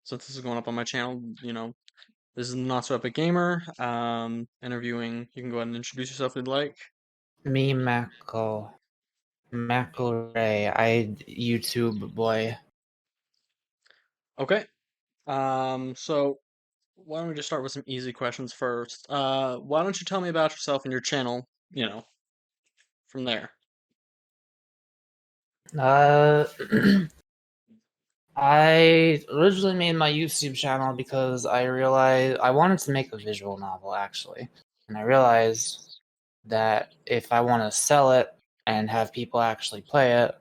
since this is going up on my channel, this is Not So Epic Gamer. Interviewing. You can go ahead and introduce yourself if you'd like. Me, McElray, I YouTube boy. Okay. So why don't we just start with some easy questions first? Why don't you tell me about yourself and your channel? From there. Uh, I originally made my YouTube channel because I realized I wanted to make a visual novel actually, and I realized that if I want to sell it and have people actually play it,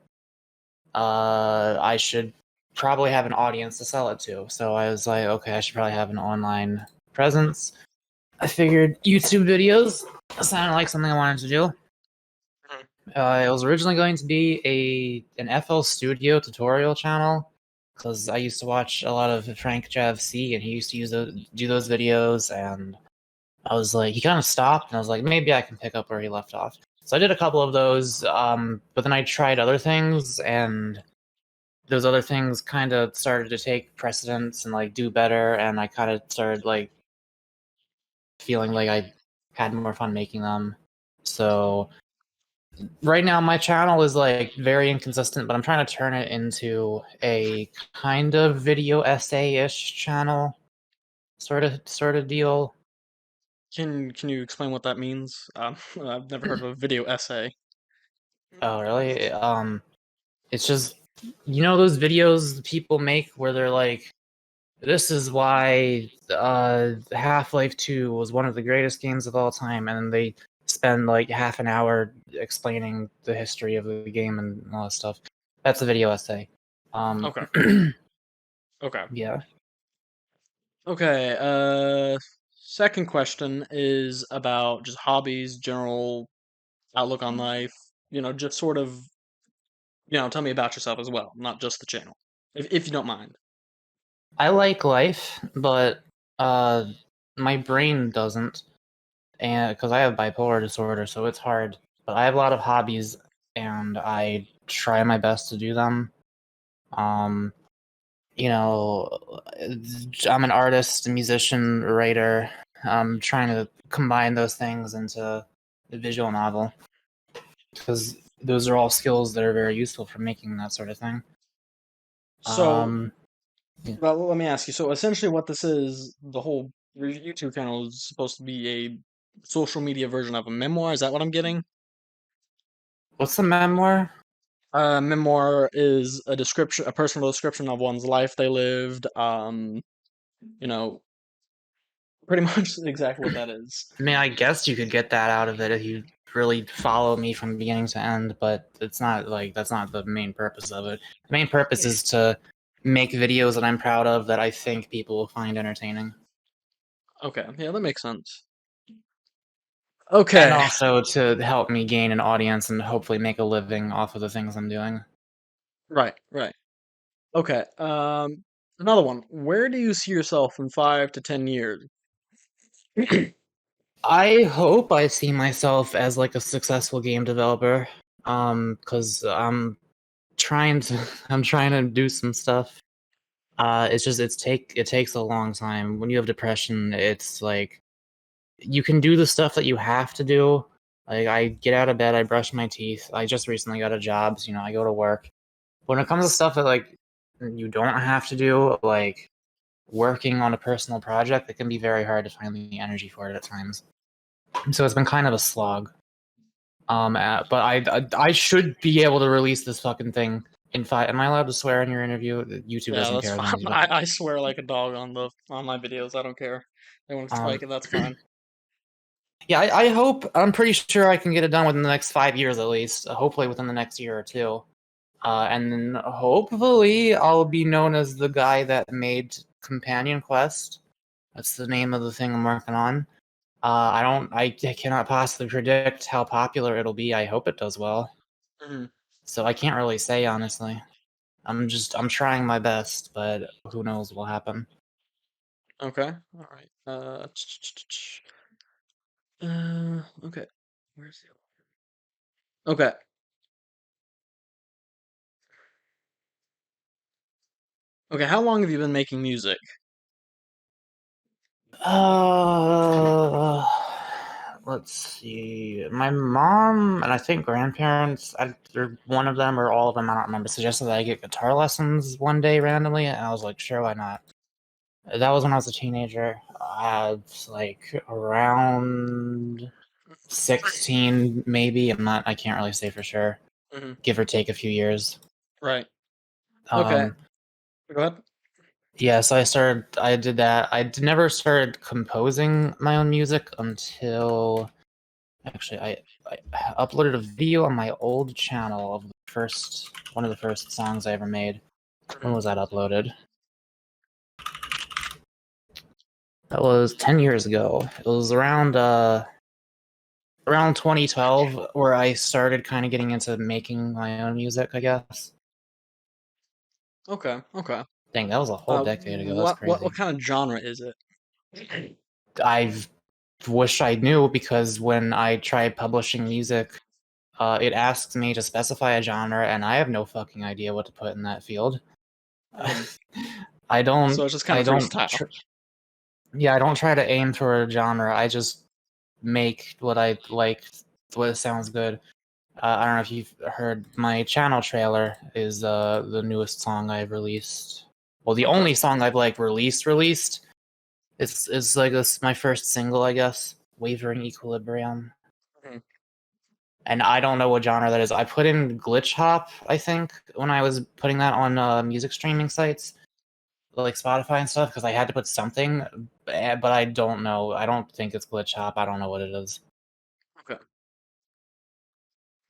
I should probably have an audience to sell it to. So I was like, okay, I should probably have an online presence. I figured YouTube videos sounded like something I wanted to do. It was originally going to be an FL Studio tutorial channel because I used to watch a lot of Frank JFC and he used to do those videos, and I was like, he kind of stopped, and I was like, maybe I can pick up where he left off. So I did a couple of those, but then I tried other things, and those other things kind of started to take precedence and like do better, and I kind of started like feeling like I had more fun making them. So right now my channel is like very inconsistent, but I'm trying to turn it into a kind of video essay-ish channel, sort of deal. Can you explain what that means? I've never heard of a video essay. Oh, really? It's just those videos people make where they're like, this is why Half-Life 2 was one of the greatest games of all time, and then they spend like half an hour explaining the history of the game and all that stuff. That's a video essay. Okay. Okay. Yeah. Okay. Second question is about just hobbies, general outlook on life. Just sort of, tell me about yourself as well, not just the channel, if you don't mind. I like life, but uh, my brain doesn't, and because I have bipolar disorder, so it's hard. But I have a lot of hobbies, and I try my best to do them. Um, you know, I'm an artist, a musician, a writer. I'm trying to combine those things into a visual novel because those are all skills that are very useful for making that sort of thing. So, Yeah. well, let me ask you. So, essentially, what this is, the whole your YouTube channel is supposed to be a social media version of a memoir. Is that what I'm getting? What's the memoir? Memoir is a personal description of one's life they lived. You know, pretty much exactly what that is. I mean, I guess you could get that out of it if you really follow me from beginning to end, but it's not like that's not the main purpose of it. The main purpose is to make videos that I'm proud of that I think people will find entertaining. Okay, yeah, that makes sense. And Okay, also to help me gain an audience and hopefully make a living off of the things I'm doing. right, right. Okay, another one. Where do you see yourself in 5 to 10 years? I hope I see myself as like a successful game developer. Because trying to I'm trying to do some stuff. It's just it takes a long time. When you have depression, it's like you can do the stuff that you have to do. Like I get out of bed, I brush my teeth. I just recently got a job, so I go to work. When it comes to stuff that like you don't have to do, like working on a personal project, it can be very hard to find the energy for it at times. So it's been kind of a slog. But I should be able to release this fucking thing in five. Am I allowed to swear in your interview? YouTube Yeah, doesn't that's care as fine. long as you don't. I swear like a dog on my videos. I don't care. They want to Um, strike it. That's fine. yeah, I hope. I'm pretty sure I can get it done within the next 5 years at least. Hopefully within the next year or two. And then hopefully I'll be known as the guy that made Companion Quest. That's the name of the thing I'm working on. I cannot possibly predict how popular it'll be. I hope it does well. Mhm. So I can't really say honestly. I'm trying my best, but who knows what will happen. Okay. All right. Okay. Where's the? Okay. Okay, how long have you been making music? Uh, let's see. My mom and I think grandparents, either one of them or all of them, I don't remember, suggested that I get guitar lessons one day randomly, and I was like, sure, why not? That was when I was a teenager. It's like around 16, maybe. I can't really say for sure. Mhm. Give or take a few years. Right. Okay. Um, Go ahead. yeah, so I did that. Never started composing my own music until actually I uploaded a video on my old channel of one of the first songs I ever made. When Mhm. was that uploaded? That was 10 years ago. It was around 2012 where I started kind of getting into making my own music, I guess. Okay. Okay. Dang, that was a whole decade ago. That's What crazy. kind of genre is it? I wish I knew because when I tried publishing music, it asks me to specify a genre, and I have no fucking idea what to put in that field. Mhm. I don't. So it's just kind I of don't. freestyle. Yeah, I don't try to aim for a genre. I just make what I like, what sounds good. I don't know if you've heard my channel trailer is the newest song I've released. Well, the Okay. only song I've like released. It's like this my first single, I guess. Wavering Equilibrium. Mhm. And I don't know what genre that is. I put in glitch hop, I think, when I was putting that on music streaming sites like Spotify and stuff because I had to put something, but I don't know. I don't think it's glitch hop. I don't know what it is. Okay.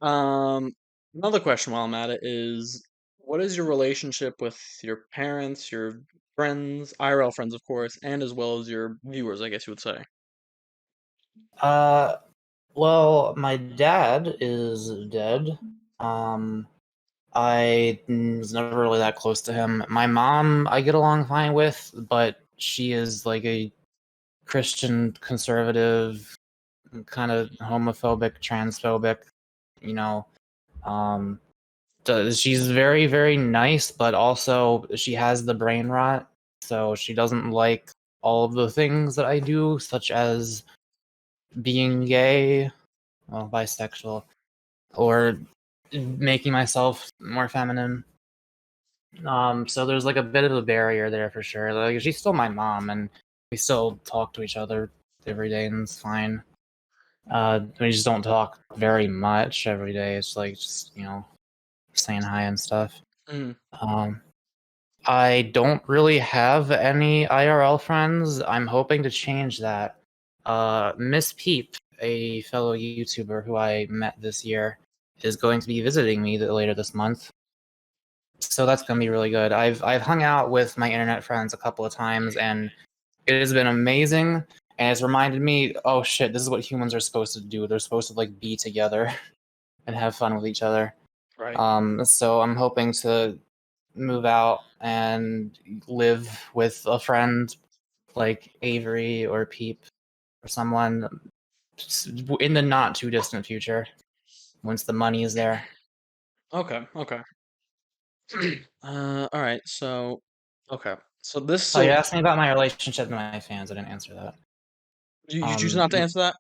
Um, Another question while I'm at it is, what is your relationship with your parents, your friends, IRL friends, of course, and as well as your viewers, I guess you would say? Uh, well, my dad is dead. Um, I was never really that close to him. My mom, I get along fine with, but she is like a Christian conservative, kind of homophobic, transphobic, you know. Um, she's very, very nice, but also she has the brain rot, so she doesn't like all of the things that I do, such as being gay, well, bisexual, or making myself more feminine. So there's like a bit of a barrier there for sure. Like she's still my mom, and we still talk to each other every day, and it's fine. We just don't talk very much every day. It's like just saying hi and stuff. Mhm. Um, I don't really have any IRL friends. I'm hoping to change that. Miss Peep, a fellow YouTuber who I met this year, is going to be visiting me later this month. So that's gonna be really good. I've hung out with my internet friends a couple of times, and it has been amazing. And it's reminded me, oh shit, this is what humans are supposed to do. They're supposed to like be together and have fun with each other. Right. So I'm hoping to move out and live with a friend like Avery or Peep or someone in the not too distant future once the money is there. Okay. Okay. All right. Okay. So this Oh, you so asked me about my relationship to my fans. I didn't answer that. you choose not to answer that?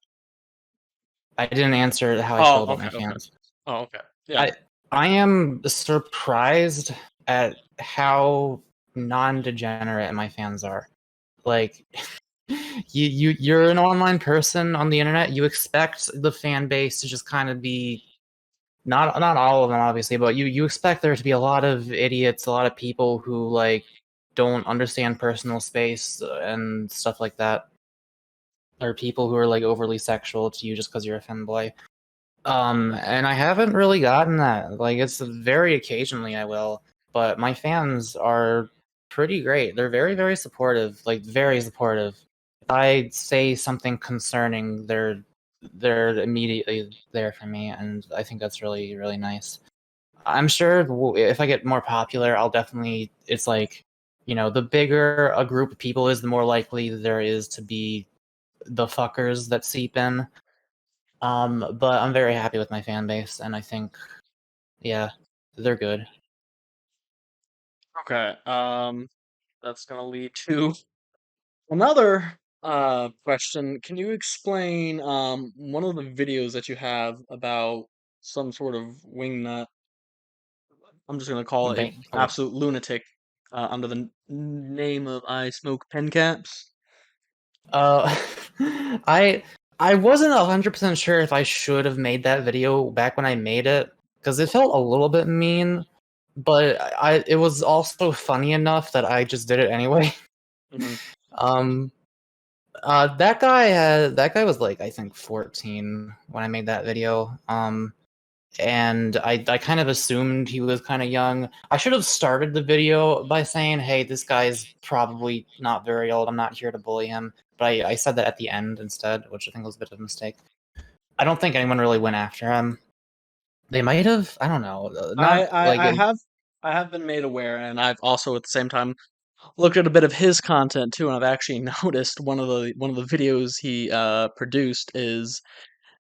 I didn't answer how I Oh, feel about okay. my Okay. fans. Oh, okay. Yeah. I I am surprised at how non-degenerate my fans are. Like you're an online person on the internet. You expect the fan base to just kind of be not all of them obviously, but you expect there to be a lot of idiots, a lot of people who like don't understand personal space and stuff like that, or people who are like overly sexual to you just because you're a femboy. And I haven't really gotten that. Like, it's very occasionally I will, but my fans are pretty great. They're very, very supportive. Like, very supportive. If I say something concerning, they're immediately there for me, and I think that's really, really nice. I'm sure if I get more popular, I'll definitely. It's like, the bigger a group of people is, the more likely there is to be the fuckers that seep in. But I'm very happy with my fan base, and I think, yeah, they're good. Okay. that's gonna lead to another question. Can you explain one of the videos that you have about some sort of wingnut? I'm just gonna call it Wait, a okay. absolute lunatic under the name of I Smoke Pen Caps. Uh, I I wasn't 100% sure if I should have made that video back when I made it because it felt a little bit mean, but it was also funny enough that I just did it anyway. Hmm. Um, that guy was like I think 14 when I made that video. And I kind of assumed he was kind of young. I should have started the video by saying, "Hey, this guy's probably not very old. I'm not here to bully him." But I said that at the end instead, which I think was a bit of a mistake. I don't think anyone really went after him. They might have. I don't know. I, Not like I I have I have been made aware, and I've also at the same time looked at a bit of his content too, and I've actually noticed one of the videos he produced is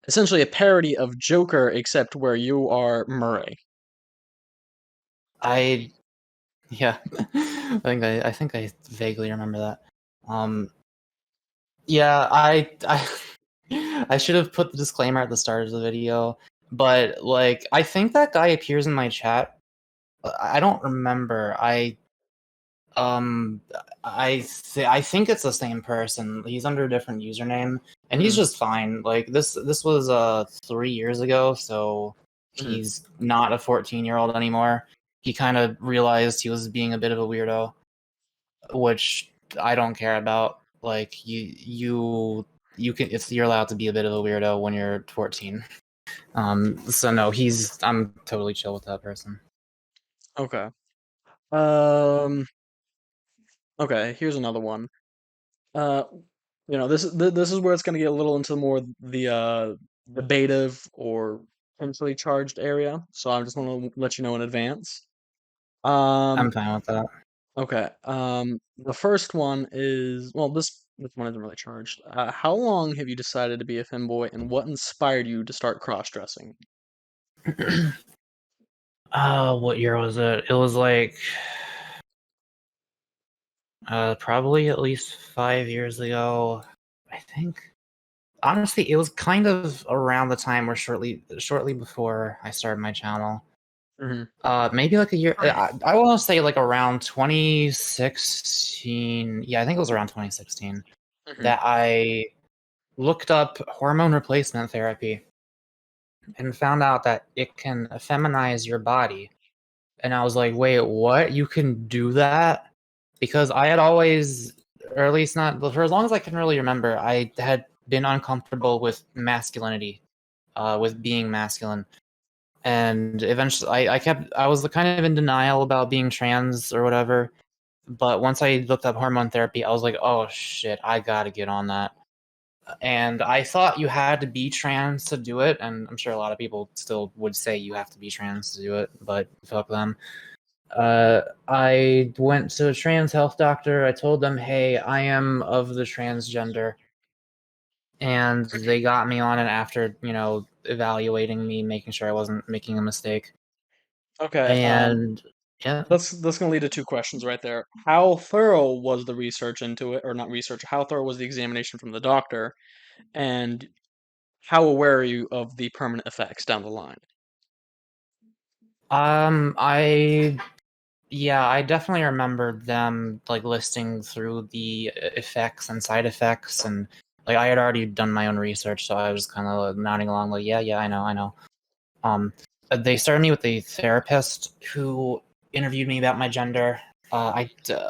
essentially a parody of Joker, except where you are Murray. I yeah. I think I vaguely remember that. Um, yeah, I should have put the disclaimer at the start of the video, but like I think that guy appears in my chat. I don't remember. Um I think it's the same person. He's under a different username, and he's Hmm. just fine. Like this was 3 years ago, so Hmm. he's not a 14-year-old anymore. He kind of realized he was being a bit of a weirdo, which I don't care about. Like you can it's you're allowed to be a bit of a weirdo when you're 14. So no, I'm totally chill with that person. Okay. Um. Okay. Here's another one. Uh. This is where it's going to get a little into more the debative or potentially charged area. So I just want to let you know in advance. I'm Um. fine with that. Okay. The first one is, well, this one isn't really charged. How long have you decided to be a femboy, and what inspired you to start cross-dressing? What year was it? It was like probably at least 5 years ago. I think. Honestly, it was kind of around the time where shortly before I started my channel. Hmm. Maybe like a year. I want to say like around 2016. Yeah, I think it was around 2016 Hmm. that I looked up hormone replacement therapy and found out that it can feminize your body. And I was like, wait, what? You can do that? Because I had always, or at least not for as long as I can really remember, I had been uncomfortable with masculinity, with being masculine. And eventually, I was kind of in denial about being trans or whatever. But once I looked up hormone therapy, I was like, oh shit, I gotta get on that. And I thought you had to be trans to do it. And I'm sure a lot of people still would say you have to be trans to do it, but fuck them. I went to a trans health doctor. I told them, hey, I am of the transgender. And they got me on it after, evaluating me, making sure I wasn't making a mistake. Okay. And yeah, That's gonna lead to two questions right there. How thorough was the research into it, or not research? How thorough was the examination from the doctor, and how aware are you of the permanent effects down the line? I yeah, I definitely remember them like listing through the effects and side effects, and like I had already done my own research, so I was kind of nodding along, like, yeah, I know. Um, they started me with a therapist who interviewed me about my gender. I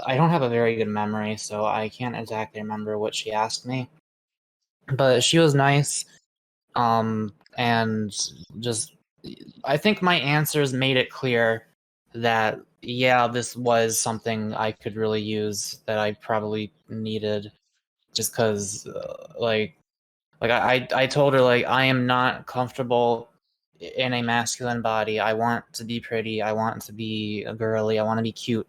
don't have a very good memory, so I can't exactly remember what she asked me, but she was nice. And just I think my answers made it clear that yeah, this was something I could really use that I probably needed, just because I told her like I am not comfortable in a masculine body. I want to be pretty. I want to be girly. I want to be cute,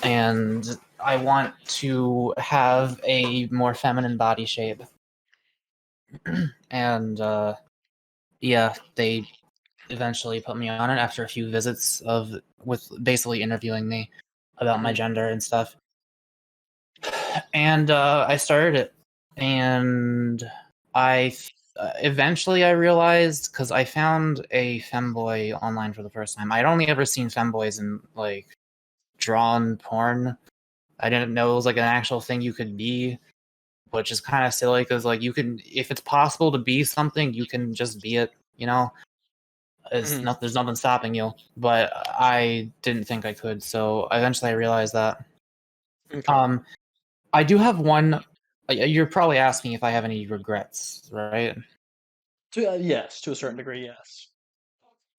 and I want to have a more feminine body shape. And yeah, they eventually put me on it after a few visits of with basically interviewing me about my Hmm. gender and stuff. and I started it, and I eventually I realized because I found a femboy online for the first time. I'd only ever seen femboys in like drawn porn. I didn't know it was like an actual thing you could be, which is kind of silly because like you can, if it's possible to be something, you can just be it. You know, it's Hmm. not there's nothing stopping you. But I didn't think I could, so eventually I realized that. Okay. Um, I do have one. You're probably asking if I have any regrets, right? Yes, to a certain degree, yes.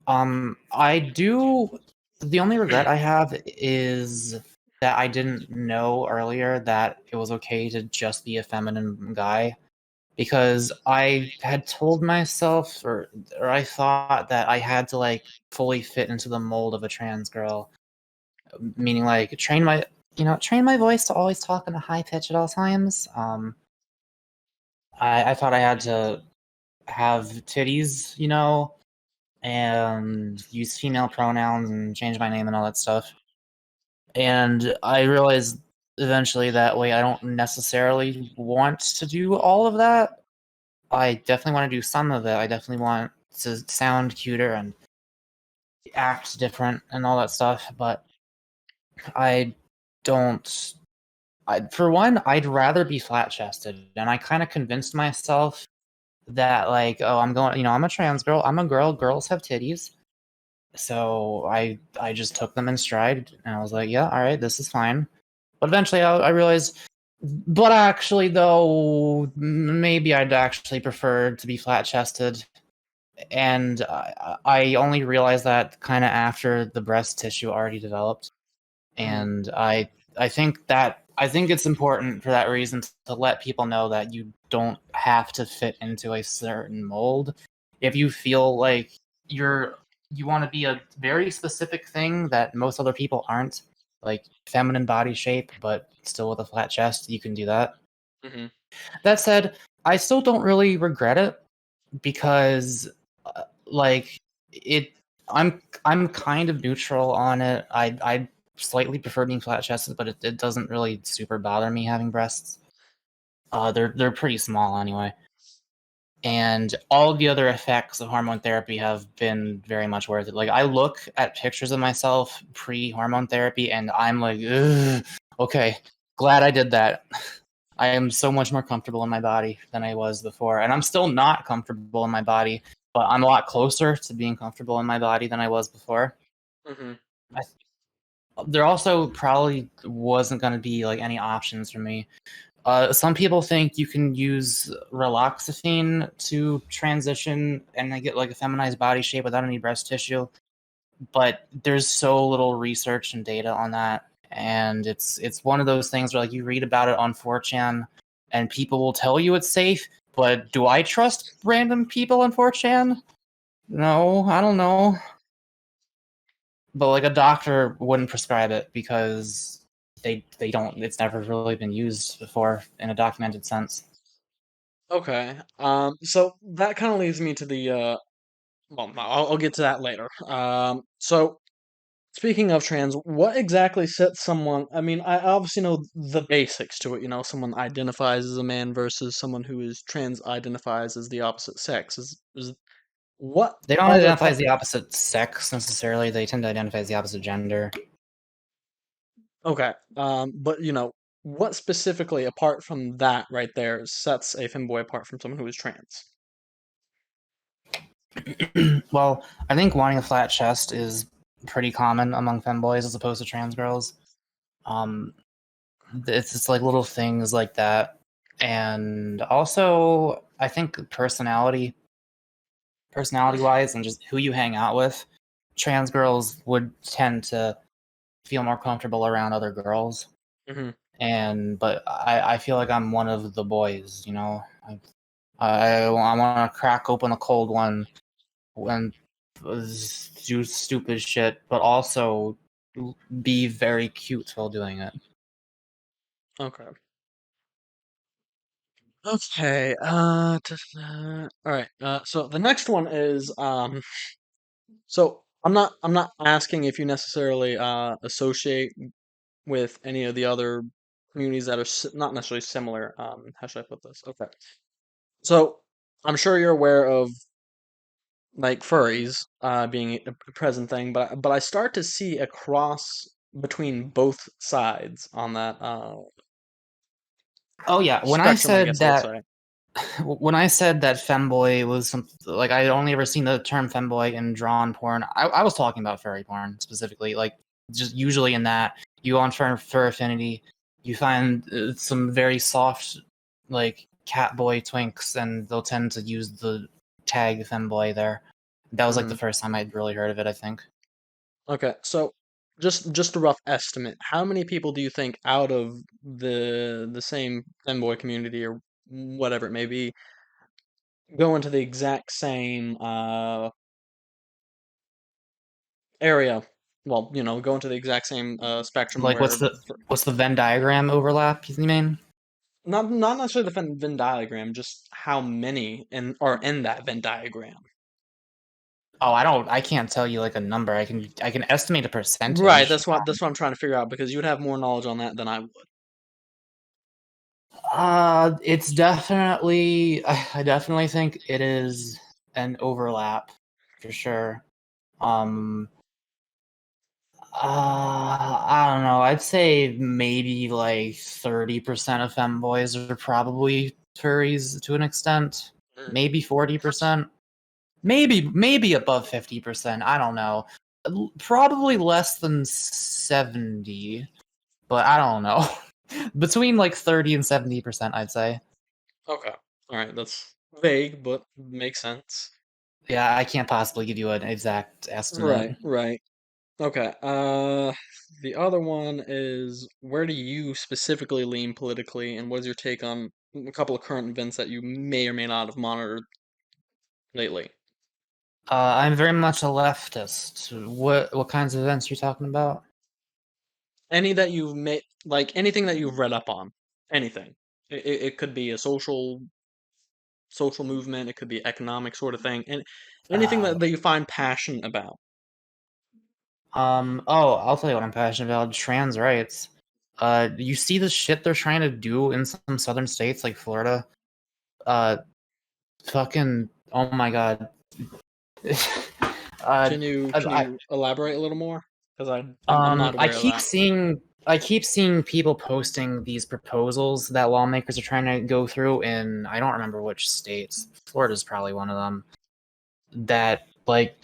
I do. The only regret I have is that I didn't know earlier that it was okay to just be a feminine guy because I had told myself or I thought that I had to like fully fit into the mold of a trans girl, meaning like train my voice to always talk in a high pitch at all times. I thought I had to have titties, and use female pronouns and change my name and all that stuff. And I realized eventually that way I don't necessarily want to do all of that. I definitely want to do some of it. I definitely want to sound cuter and act different and all that stuff, but I don't for one, I'd rather be flat chested. And I kind of convinced myself that like, oh, I'm a trans girl. I'm a girl. Girls have titties. So I just took them in stride, and I was like, yeah, all right, this is fine. But eventually, I realized, but actually, though, maybe I'd actually prefer to be flat chested. And I only realized that kind of after the breast tissue already developed, Hmm. and I think it's important for that reason to let people know that you don't have to fit into a certain mold. If you feel like you're you want to be a very specific thing that most other people aren't, like feminine body shape but still with a flat chest, you can do that. Hmm. That said, I still don't really regret it because like it I'm kind of neutral on it. I slightly prefer being flat chested, but it doesn't really super bother me having breasts. They're pretty small anyway. And all of the other effects of hormone therapy have been very much worth it. Like I look at pictures of myself pre-hormone therapy and I'm like, ugh, okay, glad I did that. I am so much more comfortable in my body than I was before. And I'm still not comfortable in my body, but I'm a lot closer to being comfortable in my body than I was before. Hmm. I, there also probably wasn't going to be like any options for me. Some people think you can use raloxifene to transition and then get like a feminized body shape without any breast tissue, but there's so little research and data on that, and it's one of those things where like you read about it on 4chan, and people will tell you it's safe, but do I trust random people on 4chan? No, I don't know. But like a doctor wouldn't prescribe it because they don't. It's never really been used before in a documented sense. Okay. So that kind of leads me to the well, I'll get to that later. So speaking of trans, what exactly sets someone? I mean, I obviously know the basics to it. Someone identifies as a man versus someone who is trans identifies as the opposite sex. Is what They don't are the identify as the opposite sex necessarily. They tend to identify as the opposite gender. okay? But what specifically, apart from that right there, sets a femboy apart from someone who is trans? Well, I think wanting a flat chest is pretty common among femboys as opposed to trans girls. Um, it's just like little things like that, and also I think personality wise, and just who you hang out with. Trans girls would tend to feel more comfortable around other girls, Hmm. and but I feel like I'm one of the boys. I want to crack open a cold one and do stupid shit, but also be very cute while doing it. Okay. Okay. All right. So the next one is so I'm not asking if you necessarily associate with any of the other communities that are not necessarily similar. How should I put this? Okay, so I'm sure you're aware of like furries being a present thing, but I start to see a cross between both sides on that Oh yeah, spectrum, I guess I would say. when I said that femboy was some like I only ever seen the term femboy in drawn porn, I was talking about furry porn specifically. Like just usually in that you go on fur affinity, you find some very soft like cat boy twinks, and they'll tend to use the tag femboy there. That was like the Mhm. first time I'd really heard of it, I think. Okay, so just a rough estimate. How many people do you think out of the same femboy community or whatever it may be go into the exact same area? Well, go into the exact same spectrum Like where what's the Venn diagram overlap, you mean? not necessarily the Venn diagram, just how many are in that Venn diagram. Oh, I can't tell you like a number. I can estimate a Right, percentage. that's what I'm trying to figure out because you would have more knowledge on that than I would. It's definitely I definitely think it is an overlap for sure. Um, I don't know. I'd say maybe like 30% of femboys are probably furries to an extent. Mm, Maybe That's 40%. Maybe above 50%. I don't know. Probably less than 70, but I don't know. Between like 30 and 70%, I'd say. okay. All right, that's vague, but makes sense. Yeah, I can't possibly give you an exact estimate. Right, right. Okay. The other one is where do you specifically lean politically, and what is your take on a couple of current events that you may or may not have monitored lately? I'm very much a leftist. What kinds of events are you talking about? Any that you've made, like anything that you've read up on, anything. It could be a social movement, it could be economic sort of thing, and anything Uh, that you find passionate about. oh, I'll tell you what I'm passionate about. Trans rights. You see the shit they're trying to do in some southern states like Florida? Uh, fucking, oh my god. uh, Can I, you elaborate a little more? Because I'm not I aware of keep that. seeing I keep seeing people posting these proposals that lawmakers are trying to go through in I don't remember which states. Florida's probably one of them. That like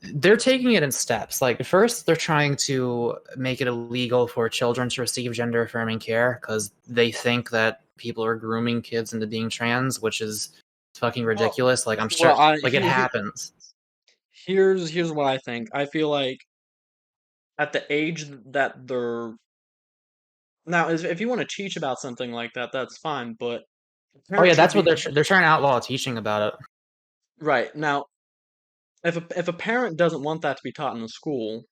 they're taking it in steps. Like first they're trying to make it illegal for children to receive gender affirming care because they think that people are grooming kids into being trans, which is fucking Well, ridiculous. Like I'm sure well, I like it happens. here's what I think. I feel like at the age that they're now, if you want to teach about something like that, that's fine. But Oh yeah, parents should that's what be they're trying to outlaw teaching about it. right now. If a parent doesn't want that to be taught in the school,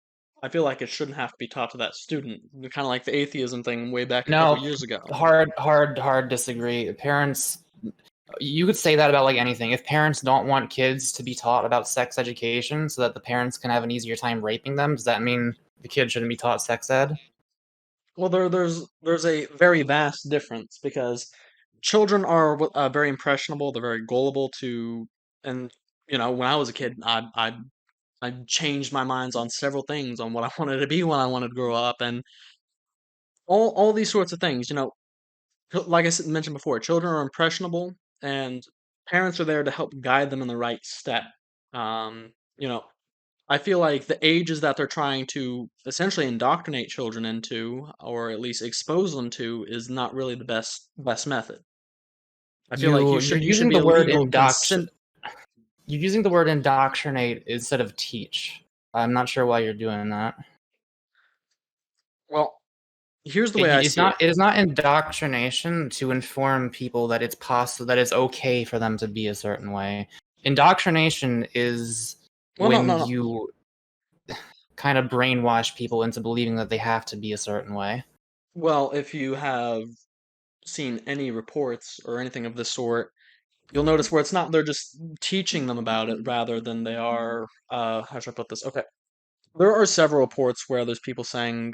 I feel like it shouldn't have to be taught to that student. Kind of like the atheism thing way back a couple No, years ago. hard disagree. Parents, you could say that about like anything. If parents don't want kids to be taught about sex education so that the parents can have an easier time raping them, does that mean the kid shouldn't be taught sex ed? Well, there's a very vast difference because children are very impressionable. They're very gullible to, and when I was a kid, I changed my minds on several things on what I wanted to be when I wanted to grow up, and all these sorts of things. Like mentioned before, children are impressionable, and parents are there to help guide them in the right step. Um, you know, I feel like the ages that they're trying to essentially indoctrinate children into, or at least expose them to, is not really the best method. I feel like You're you should using be the a word legal consent. you're using the word indoctrinate instead of teach. I'm not sure why you're doing that. Well, here's the way I see it. It is not indoctrination to inform people that it's possible that it's okay for them to be a certain way. Indoctrination is Well, no, when no, no. you kind of brainwash people into believing that they have to be a certain way. Well, if you have seen any reports or anything of this sort, you'll notice where it's not they're just teaching them about it rather than they are how should I put this? Okay. There are several reports where there's people saying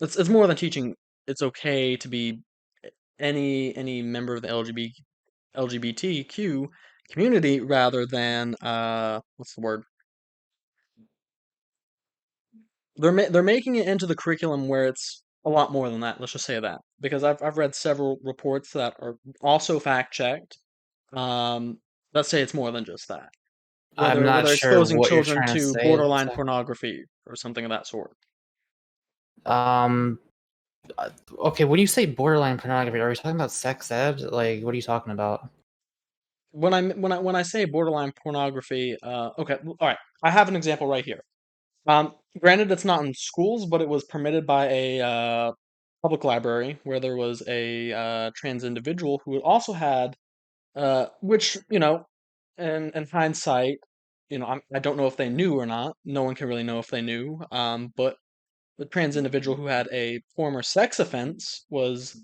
it's more than teaching it's okay to be any member of the LGBTQ community rather than what's the word? They're making it into the curriculum where it's a lot more than that. Let's just say that because I've read several reports that are also fact checked. Um, let's say it's more than just that. I'm Whether not whether sure exposing what you're children trying to to say borderline exactly. pornography or something of that sort. Um, okay, when you say borderline pornography, are we talking about sex ed? Like, what are you talking about? When I say borderline pornography, okay, all right. I have an example right here. Granted, it's not in schools, but it was permitted by a public library where there was a trans individual who also had, which in hindsight, I don't know if they knew or not. No one can really know if they knew. But the trans individual who had a former sex offense was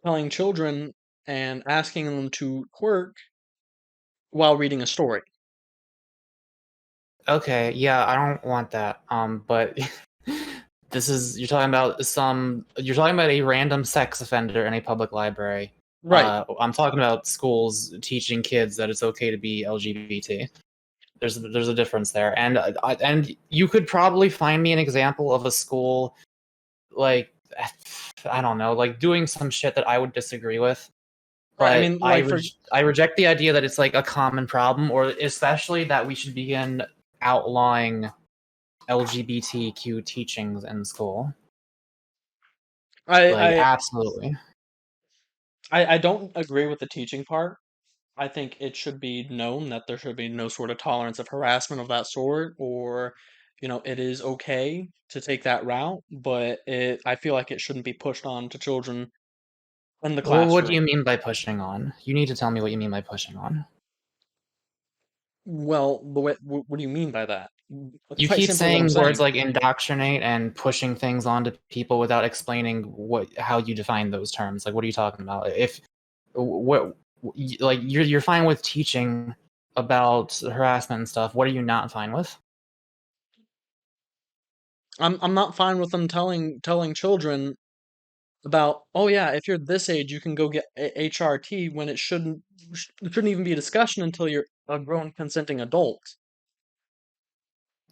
telling children and asking them to twerk while reading a story. Okay, yeah, I don't want that. But you're talking about a random sex offender in a public library. Right. I'm talking about schools teaching kids that it's okay to be LGBT. There's a difference there, and you could probably find me an example of a school like I don't know, like doing some shit that I would disagree with. Right. I But mean, like for I reject the idea that it's like a common problem, or especially that we should begin outlawing LGBTQ teachings in school. I Like, I absolutely. I don't agree with the teaching part. I think it should be known that there should be no sort of tolerance of harassment of that sort, or, it is okay to take that route, but I feel like it shouldn't be pushed on to children in the Well, what do you classroom. mean by pushing on? You need to tell me what you mean by pushing on. Well, what do you mean by that? That's You quite keep simply what I'm saying words saying. like indoctrinate and pushing things onto people without explaining how you define those terms. Like, what are you talking about? If what like you're fine with teaching about harassment and stuff. What are you not fine with? I'm not fine with them telling children about, oh yeah, if you're this age, you can go get HRT when it shouldn't even be a discussion until you're a grown consenting adult.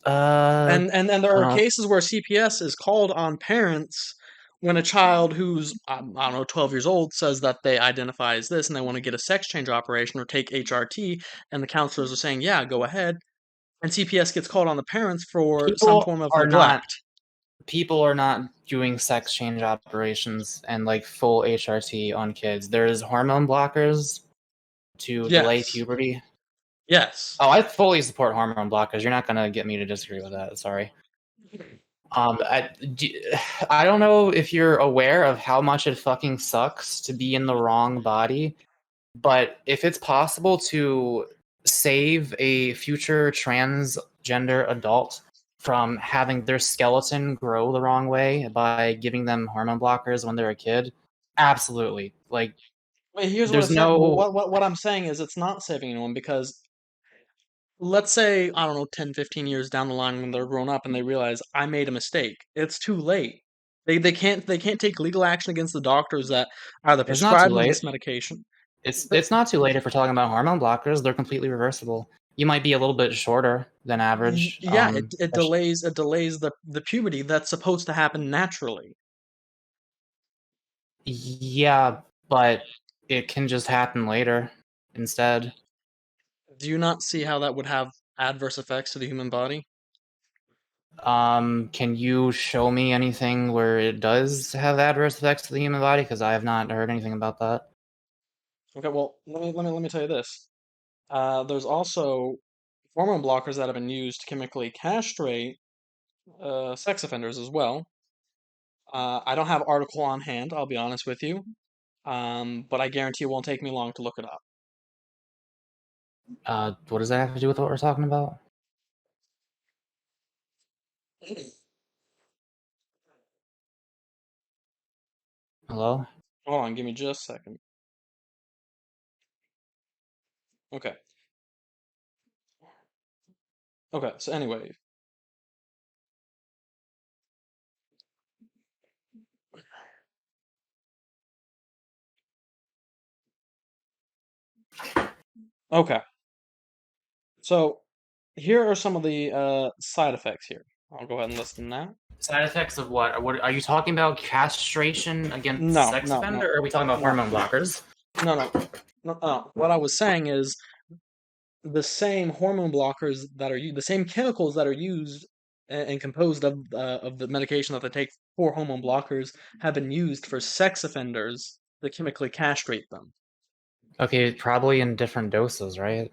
Uh, And there I are don't. cases where CPS is called on parents when a child who's, I don't know, 12 years old says that they identify as this and they want to get a sex change operation or take HRT, and the counselors are saying, yeah, go ahead. And CPS gets called on the parents for some People form of are not neglect. people are not doing sex change operations and like full HRT on kids. There's hormone blockers to delay Yes. puberty. Yes. Oh, I fully support hormone blockers. You're not gonna get me to disagree with that. Sorry. Um, I, I don't know if you're aware of how much it fucking sucks to be in the wrong body, but if it's possible to save a future transgender adult from having their skeleton grow the wrong way by giving them hormone blockers when they're a kid, absolutely. Like, Wait, here's what I there's said. no. What I'm saying is it's not saving anyone because let's say, I don't know, 10, 15 years down the line when they're grown up and they realize I made a mistake. It's too late. They can't take legal action against the doctors that either It's not too prescribed them late. this medication. It's not too late if we're talking about hormone blockers. They're completely reversible. You might be a little bit shorter than average. Yeah, it delays the puberty that's supposed to happen naturally. Yeah, but it can just happen later instead. Do you not see how that would have adverse effects to the human body? Can you show me anything where it does have adverse effects to the human body? Because I have not heard anything about that. Okay, well, let me tell you this. There's also hormone blockers that have been used to chemically castrate sex offenders as well. I don't have article on hand, I'll be honest with you. But I guarantee it won't take me long to look it up. What does that have to do with what we're talking about? Hello? Hold on, give me just a second. Okay. Okay, so anyway, Okay, so here are some of the side effects here. I'll go ahead and list them now. Side effects of what? What are you talking about? Castration against No, sex no, no, offender, or are we talking about no, hormone blockers? no, no, no, no. What I was saying is the same hormone blockers that are the same chemicals that are used and composed of the medication that they take for hormone blockers have been used for sex offenders to chemically castrate them. Okay, probably in different doses, right?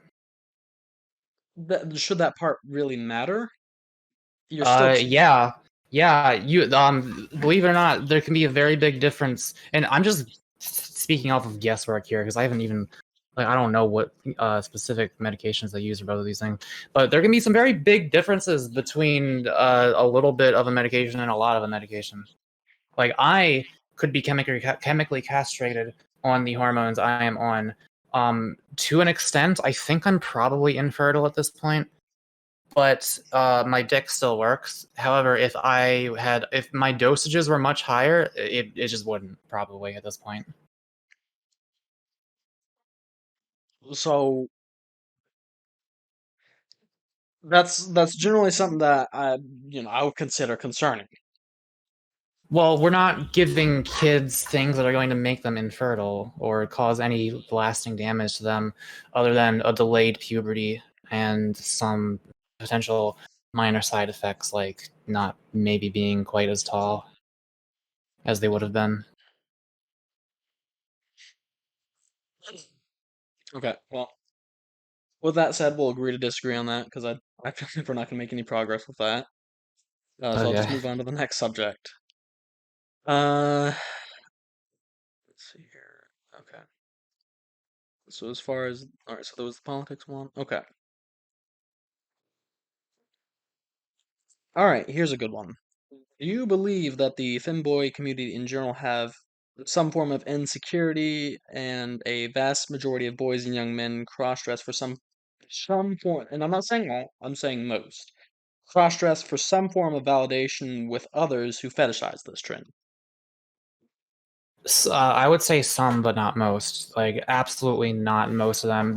Should that part really matter? You're still Yeah, yeah. You believe it or not, there can be a very big difference. And I'm just speaking off of guesswork here because I haven't even like I don't know what specific medications they use for both of these things. But there can be some very big differences between a little bit of a medication and a lot of a medication. Like I could be chemically castrated on the hormones I am on. To an extent, I think I'm probably infertile at this point, but my dick still works. However, if my dosages were much higher, it just wouldn't probably at this point. so that's generally something that I would consider concerning. Well, we're not giving kids things that are going to make them infertile or cause any lasting damage to them, other than a delayed puberty and some potential minor side effects like not maybe being quite as tall as they would have been. Okay, well, with that said, we'll agree to disagree on that because I feel like we're not going to make any progress with that. So I'll just Okay. move on to the next subject. Uh, let's see here. Okay. So as far as all right, so there was the politics one. Okay. All right. Here's a good one. Do you believe that the femboy community in general have some form of insecurity, and a vast majority of boys and young men cross-dress for some form, and I'm not saying all, I'm saying most, cross-dress for some form of validation with others who fetishize this trend? I would say some, but not most. Like, absolutely not most of them.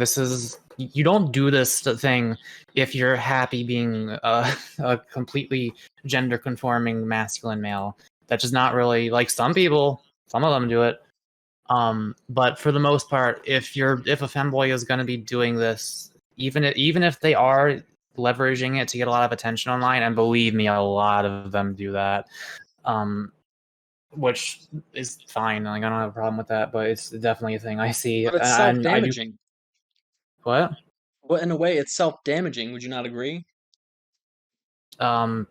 You don't do this thing if you're happy being a completely gender conforming masculine male. That's just not really like some people, some of them do it. But for the most part, if a femboy is going to be doing this, even if they are leveraging it to get a lot of attention online, and believe me, a lot of them do that. Um, which is fine. Like I don't have a problem with that, but it's definitely a thing I see, But it's and I do. self-damaging. What? But in a way, it's self-damaging. Would you not agree? Um,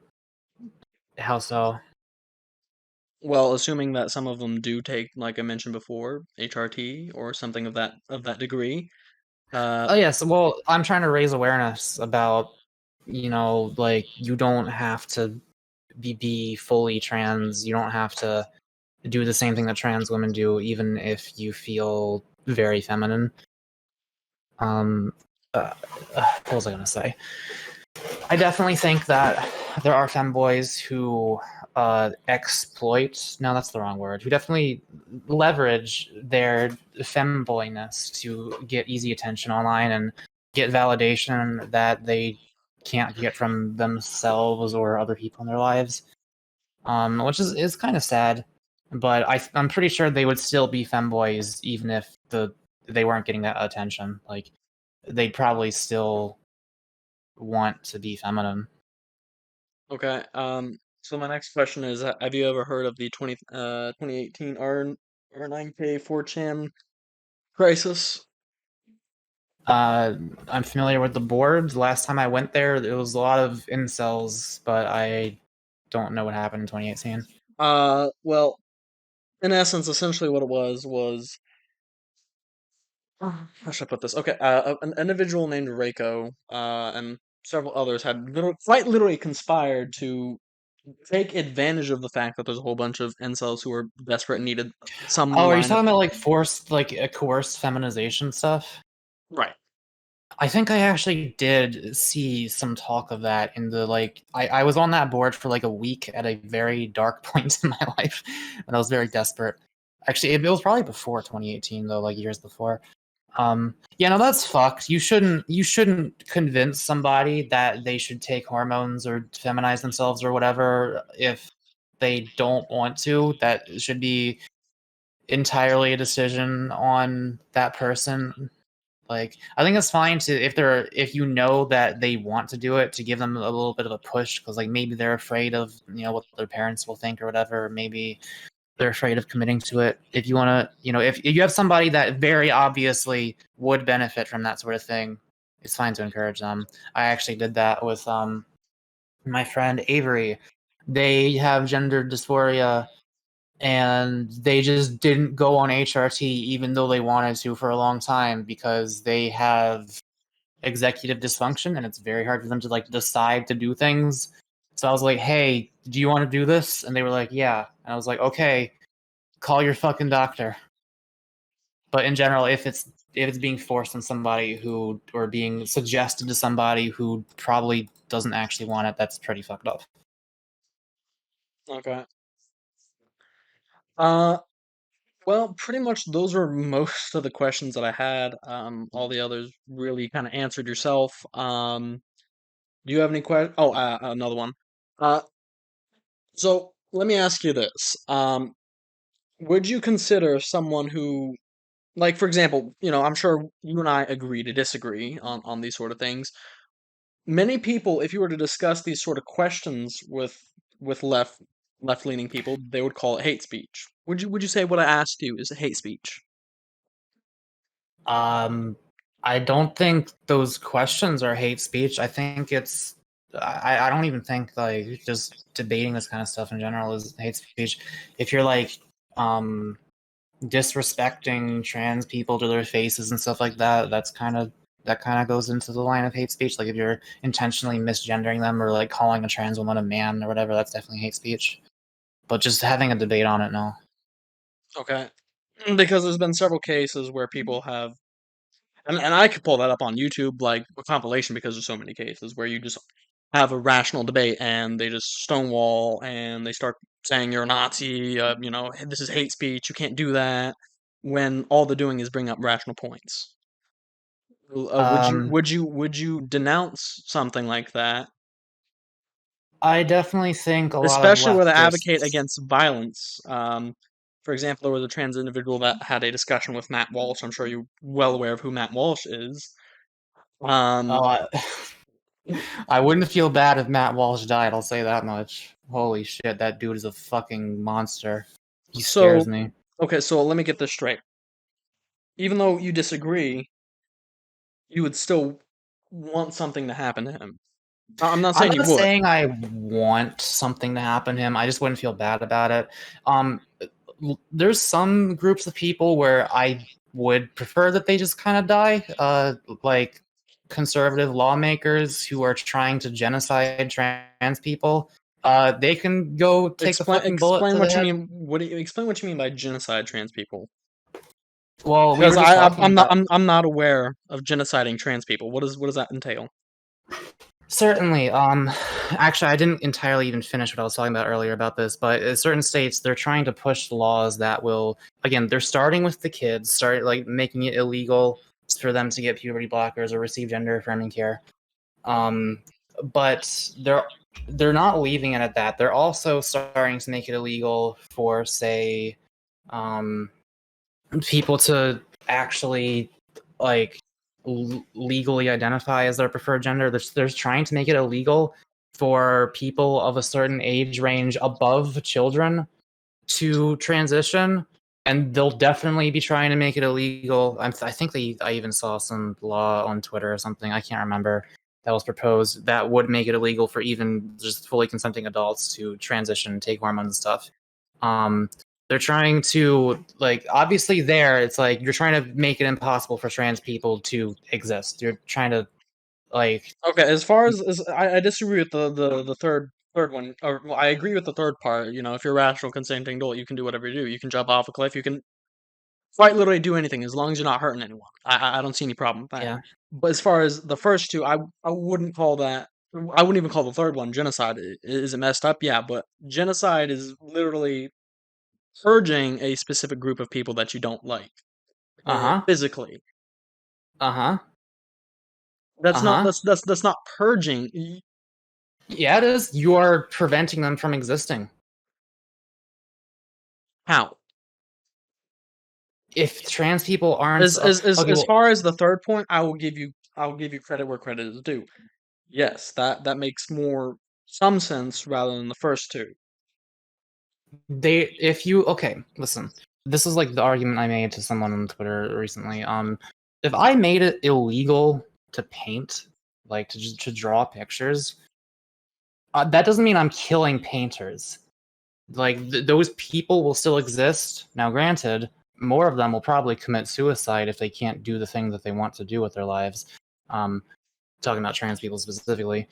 how so? Well, assuming that some of them do take, like I mentioned before, HRT or something of that degree. Oh yes. Well, I'm trying to raise awareness about like you don't have to be fully trans. You don't have to do the same thing that trans women do, even if you feel very feminine. Um, what was I gonna say? I definitely think that there are femboys who exploit. No, that's the wrong word. Who definitely leverage their femboyness to get easy attention online and get validation that they can't get from themselves or other people in their lives. Which is kind of sad. But I'm pretty sure they would still be femboys even if they weren't getting that attention. Like they'd probably still want to be feminine. Okay. So my next question is: have you ever heard of the 2018 R9K 4chan crisis? Uh, I'm familiar with the board. Last time I went there, there was a lot of incels, but I don't know what happened in 2018. Well, in essence, essentially what it was how should I put this? Okay, an individual named Reiko, and several others had quite literally conspired to take advantage of the fact that there's a whole bunch of incels who are desperate and needed some Oh, are you line of talking about like forced, like a coerced feminization stuff? right. I think I actually did see some talk of that in the like. I was on that board for like a week at a very dark point in my life, and I was very desperate. Actually, it was probably before 2018 though, like years before. Yeah, no, that's fucked. You shouldn't convince somebody that they should take hormones or feminize themselves or whatever if they don't want to. That should be entirely a decision on that person. Like, I think it's fine to if you know that they want to do it, to give them a little bit of a push, because like maybe they're afraid of what their parents will think or whatever. Maybe they're afraid of committing to it. If you want to, if you have somebody that very obviously would benefit from that sort of thing, it's fine to encourage them. I actually did that with my friend Avery. They have gender dysphoria, and they just didn't go on HRT even though they wanted to for a long time because they have executive dysfunction and it's very hard for them to like decide to do things. So I was like, "Hey, do you want to do this?" And they were like, "Yeah." And I was like, "Okay, call your fucking doctor." But in general, if it's being forced on somebody who or being suggested to somebody who probably doesn't actually want it, that's pretty fucked up. Okay. Uh, well, pretty much those are most of the questions that I had. All the others really kind of answered yourself. Do you have any questions? Oh, another one. Uh, so let me ask you this. Would you consider someone who, like, for example, I'm sure you and I agree to disagree on these sort of things. Many people, if you were to discuss these sort of questions with left-leaning people, they would call it hate speech. Would you say what I asked you is hate speech? Um, I don't think those questions are hate speech. I think it's I don't even think like just debating this kind of stuff in general is hate speech. If you're like um disrespecting trans people to their faces and stuff like that, that kind of goes into the line of hate speech. Like if you're intentionally misgendering them or like calling a trans woman a man or whatever, that's definitely hate speech. But just having a debate on it, no. Okay. Because there's been several cases where people have, and I could pull that up on YouTube, like a compilation, because there's so many cases where you just have a rational debate and they just stonewall and they start saying you're a Nazi, this is hate speech, you can't do that, when all they're doing is bring up rational points. Would you Um, would you would you denounce something like that, I definitely think a lot of especially where they advocate leftists. against violence? For example, there was a trans individual that had a discussion with Matt Walsh. I'm sure you're well aware of who Matt Walsh is. Oh, Um, I wouldn't feel bad if Matt Walsh died. I'll say that much. Holy shit, that dude is a fucking monster. He scares so me. okay, so let me get this straight. Even though you disagree, you would still want something to happen to him. I'm not I'm saying you not would. saying I want something to happen to him. I just wouldn't feel bad about it. Um, there's some groups of people where I would prefer that they just kind of die. Like conservative lawmakers who are trying to genocide trans people. They can go take a Explain fucking bullet explain to the what you head. mean. What do you explain what you mean by genocide trans people? Well, we Because were just talking I'm not about. I'm not aware of genociding trans people. What does that entail? Certainly. Actually, I didn't entirely even finish what I was talking about earlier about this, but in certain states, they're trying to push laws that will, again, they're starting with the kids, start like making it illegal for them to get puberty blockers or receive gender affirming care. Um, but they're not leaving it at that. They're also starting to make it illegal for, say, um, people to actually like legally identify as their preferred gender. They're trying to make it illegal for people of a certain age range above children to transition, and they'll definitely be trying to make it illegal. I think I even saw some law on Twitter or something. I can't remember that was proposed that would make it illegal for even just fully consenting adults to transition and take hormones and stuff. Um, they're trying to like obviously there it's like you're trying to make it impossible for trans people to exist. You're trying to like Okay, as far as I disagree with the third one. Or well, I agree with the third part. If you're a rational consenting adult, you can do whatever you do. You can jump off a cliff. You can quite literally do anything as long as you're not hurting anyone. I don't see any problem with that. yeah. But as far as the first two, I wouldn't call that. I wouldn't even call the third one genocide. Is it messed up? Yeah, but genocide is literally purging a specific group of people that you don't like Uh-huh. physically. Uh-huh. That's not Uh-huh. that's not purging. Yeah, it is. You are preventing them from existing. How? If trans people aren't okay, As well, far as the third point, I will give you credit where credit is due. Yes, that makes more some sense rather than the first two. if you okay, listen. This is like the argument I made to someone on Twitter recently. If I made it illegal to paint, like to draw pictures, that doesn't mean I'm killing painters. Like those people will still exist. Now, granted, more of them will probably commit suicide if they can't do the thing that they want to do with their lives. Um, talking about trans people specifically.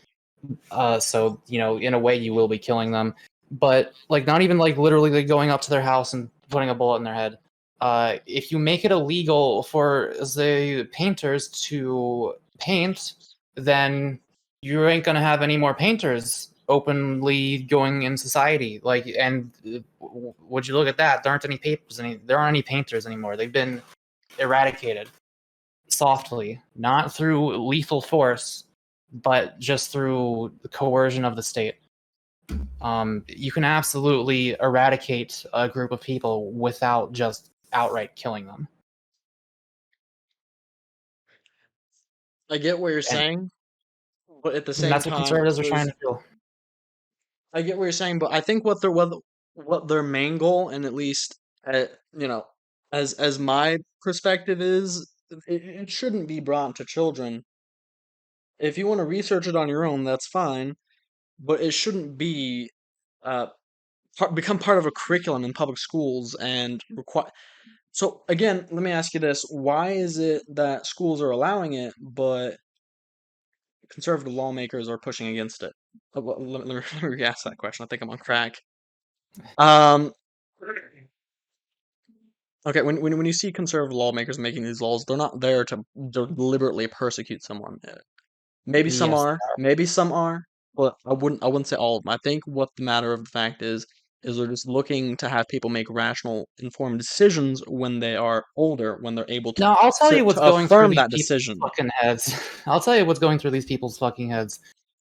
So in a way, you will be killing them, but like not even like literally like going up to their house and putting a bullet in their head. If you make it illegal for the painters to paint, then you ain't gonna have any more painters openly going in society. Like, and would you look at that? There aren't any painters anymore. They've been eradicated softly, not through lethal force, but just through the coercion of the state. You can absolutely eradicate a group of people without just outright killing them. I get what you're And saying, but at the same that's what time, conservatives are trying to do. I get what you're saying, but I think what their main goal, and at least you know, as my perspective is, it shouldn't be brought to children. If you want to research it on your own, that's fine, but it shouldn't be uh become part of a curriculum in public schools and require. So again, let me ask you this: why is it that schools are allowing it, but conservative lawmakers are pushing against it? Let me re-ask that question. I think I'm on crack. Um, okay, when you see conservative lawmakers making these laws, they're not there to deliberately persecute someone. Yes, Maybe some are, but I wouldn't say all of them. I think what the matter of the fact is they're just looking to have people make rational, informed decisions when they are older, when they're able now I'll tell you what's to going through affirm these that people's decision. fucking heads. I'll tell you what's going through these people's fucking heads.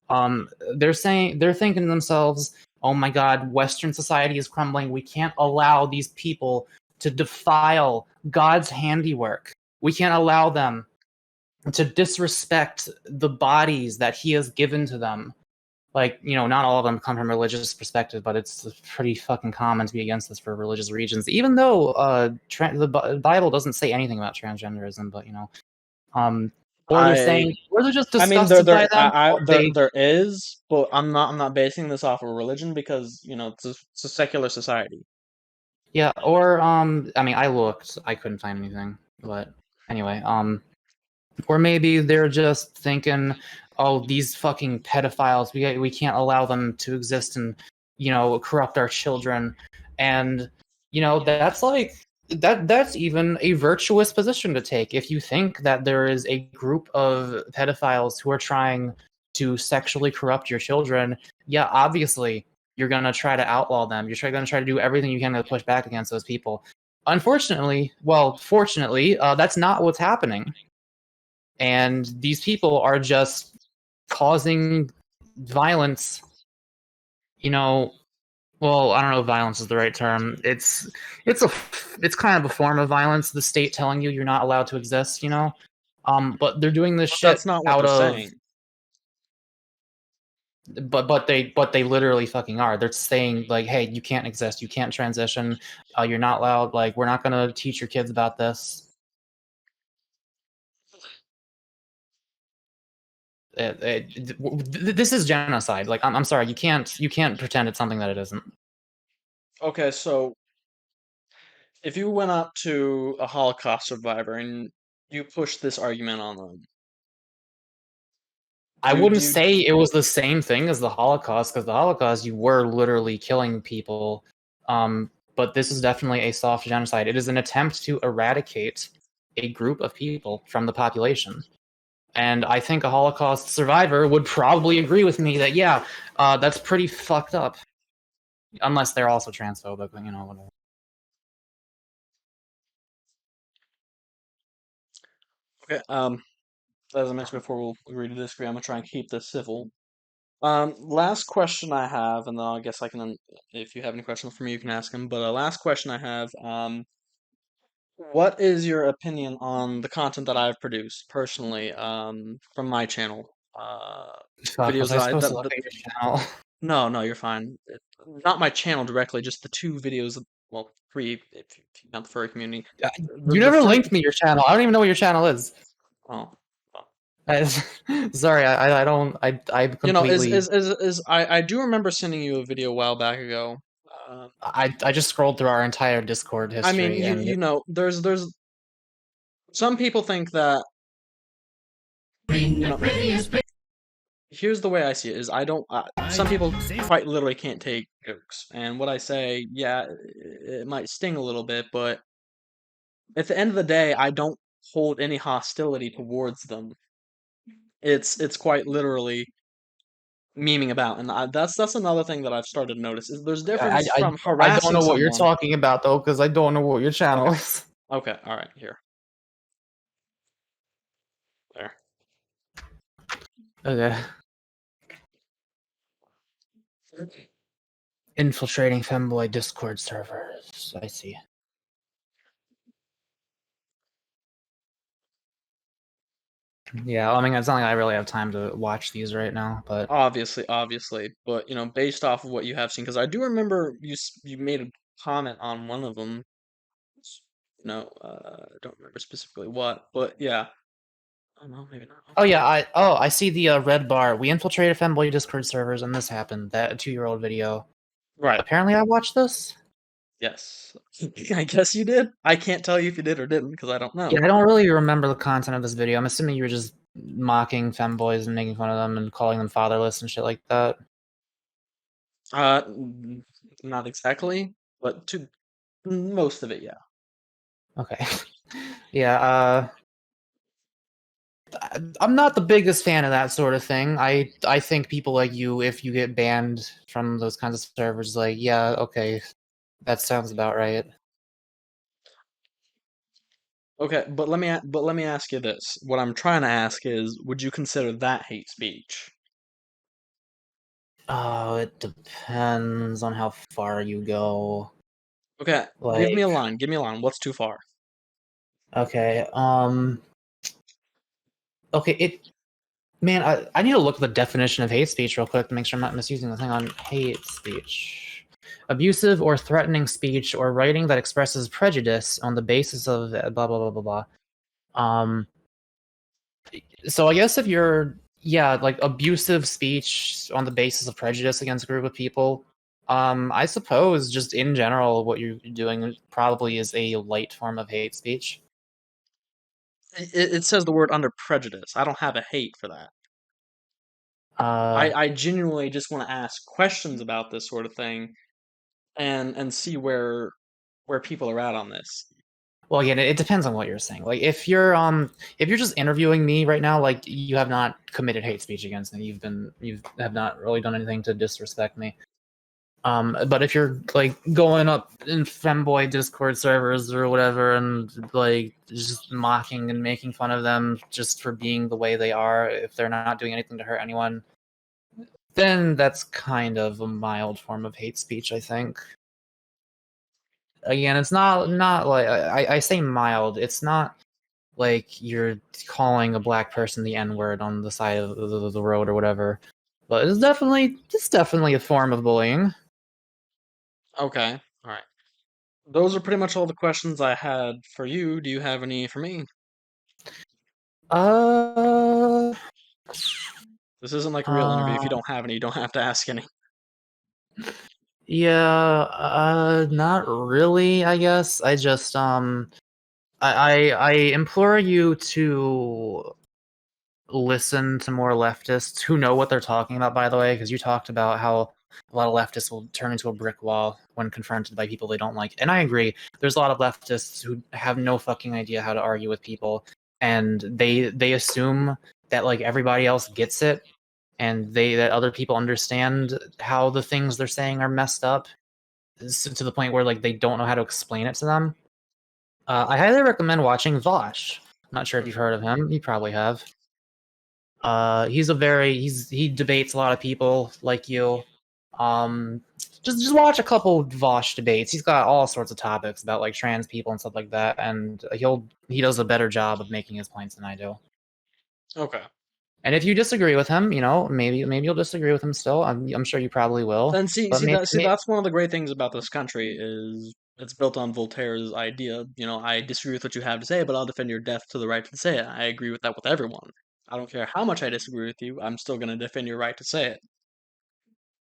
They're thinking to themselves, "Oh my God, Western society is crumbling. We can't allow these people to defile God's handiwork. We can't allow them to disrespect the bodies that He has given to them." Like, not all of them come from a religious perspective, but it's pretty fucking common to be against this for religious regions. Even though the Bible doesn't say anything about transgenderism, but um, or they're I saying, or they're just I mean disgusted by them, or they, there is, but I'm not basing this off of religion because it's a secular society. yeah, or I mean, I looked, I couldn't find anything, but anyway, or maybe they're just thinking, "Oh, these fucking pedophiles, we can't allow them to exist and corrupt our children," and that's like that's even a virtuous position to take. If you think that there is a group of pedophiles who are trying to sexually corrupt your children, yeah, obviously you're gonna try to outlaw them. Gonna try to do everything you can to push back against those people. Unfortunately, well, fortunately, that's not what's happening, and these people are just causing violence. you know well, I don't know if violence is the right term. It's a it's kind of a form of violence, the state telling you you're not allowed to exist, but they're doing this But that's shit not what out they're of, saying. but they literally fucking are. They're saying like, "Hey, you can't exist, you can't transition, you're not allowed, like, we're not going to teach your kids about this." This is genocide. Like, I'm sorry, you can't pretend it's something that it isn't. Okay, so if you went up to a Holocaust survivor and you pushed this argument on them, I do wouldn't you say it was the same thing as the Holocaust, because the Holocaust, you were literally killing people. But this is definitely a soft genocide. It is an attempt to eradicate a group of people from the population. And I think a Holocaust survivor would probably agree with me that, yeah, that's pretty fucked up. Unless they're also transphobic, whatever. Okay. As I mentioned before, we'll agree to disagree. I'm gonna try and keep this civil. Last question I have, and then I guess I can, if you have any questions for me, you can ask them. But last question I have, what is your opinion on the content that I've produced personally, from my channel? Fuck, was Videos I that I, supposed to that, look that, at your channel? no, no, you're fine. Not my channel directly, just the two videos, well, three, if you count the furry community. You The never first, linked me your channel. I don't even know what your channel is. oh, well, I, sorry, I don't. I'm completely. I do remember sending you a video a while back ago. Uh, I just scrolled through our entire Discord I mean, history, and there's some people think that, you know, here's the way I see it is I don't, some people quite literally can't take jokes. And what I say, yeah, it might sting a little bit, but at the end of the day, I don't hold any hostility towards them. It's quite literally memeing about, and that's another thing that I've started to notice is there's I, difference I from I don't harassing know what you're someone. talking about though, because I don't know what your channel Okay, is. okay, all right, here, there. Okay, infiltrating femboy Discord servers. I see. Yeah, I mean, it's not like I really have time to watch these right now, but Obviously, but based off of what you have seen, because I do remember you made a comment on one of them. I don't remember specifically what, but yeah. Oh no, maybe not. oh Okay. yeah, I see the red bar. We infiltrated femboy Discord servers, and this happened. That 2-year-old video. Right. Apparently, I watched this. Yes. I guess you did. I can't tell you if you did or didn't because I don't know. Yeah, I don't really remember the content of this video. I'm assuming you were just mocking femboys and making fun of them and calling them fatherless and shit like that. Not exactly, but to most of it, yeah. Okay. Yeah, I'm not the biggest fan of that sort of thing. I think people like you, if you get banned from those kinds of servers, like, yeah, okay, that sounds about right. Okay, but let me ask you this. What I'm trying to ask is, would you consider that hate speech? Oh, it depends on how far you go. Okay, give me a Like, line. Give me a line. What's too far? okay, okay, man, I need to look at the definition of hate speech real quick to make sure I'm not misusing the thing on hate speech. Abusive or threatening speech or writing that expresses prejudice on the basis of blah blah blah blah blah. Um, so I guess if you're like abusive speech on the basis of prejudice against a group of people, I suppose just in general what you're doing probably is a light form of hate speech. It says the word under prejudice. I don't have a hate for that. Uh, I genuinely just want to ask questions about this sort of thing and see where people are at on this. well, again, it depends on what you're saying. Like if you're just interviewing me right now, like you have not committed hate speech against me. You have not really done anything to disrespect me. But if you're like going up in femboy Discord servers or whatever and like just mocking and making fun of them just for being the way they are, if they're not doing anything to hurt anyone, then that's kind of a mild form of hate speech, I think. Again, it's not like I say mild. It's not like you're calling a black person the N word on the side of the road or whatever. But it's definitely a form of bullying. Okay, all right. Those are pretty much all the questions I had for you. Do you have any for me? Uh, This isn't like a real interview. If you uh, don't have any, you don't have to ask any. yeah, not really, I guess. I just I implore you to listen to more leftists who know what they're talking about, by the way, because you talked about how a lot of leftists will turn into a brick wall when confronted by people they don't like. And I agree. There's a lot of leftists who have no fucking idea how to argue with people, and they assume that like everybody else gets it, and that other people understand how the things they're saying are messed up to the point where like they don't know how to explain it to them. I highly recommend watching Vosh. Not sure if you've Mhm. heard of him. You probably have. He debates a lot of people like you. Um, just watch a couple Vosh debates. He's got all sorts of topics about like trans people and stuff like that, and he does a better job of making his points than I do. Okay. And if you disagree with him, maybe you'll disagree with him still. I'm sure you probably will. And see, But see maybe, that, see that's one of the great things about this country is it's built on Voltaire's idea. I disagree with what you have to say, but I'll defend your death to the right to say it. I agree with that with everyone. I don't care how much I disagree with you. I'm still going to defend your right to say it.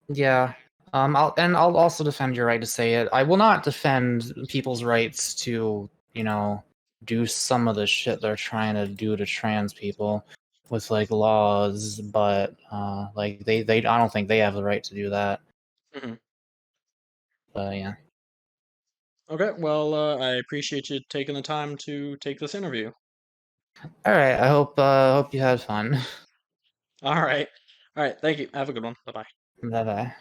yeah. I'll also defend your right to say it. I will not defend people's rights to, do some of the shit they're trying to do to trans people with like laws, but like they I don't think they have the right to do that. Mhm. But yeah. Okay, well, I appreciate you taking the time to take this interview. All right. I hope you had fun. All right. All right. Thank you. Have a good one. Bye bye. Bye bye.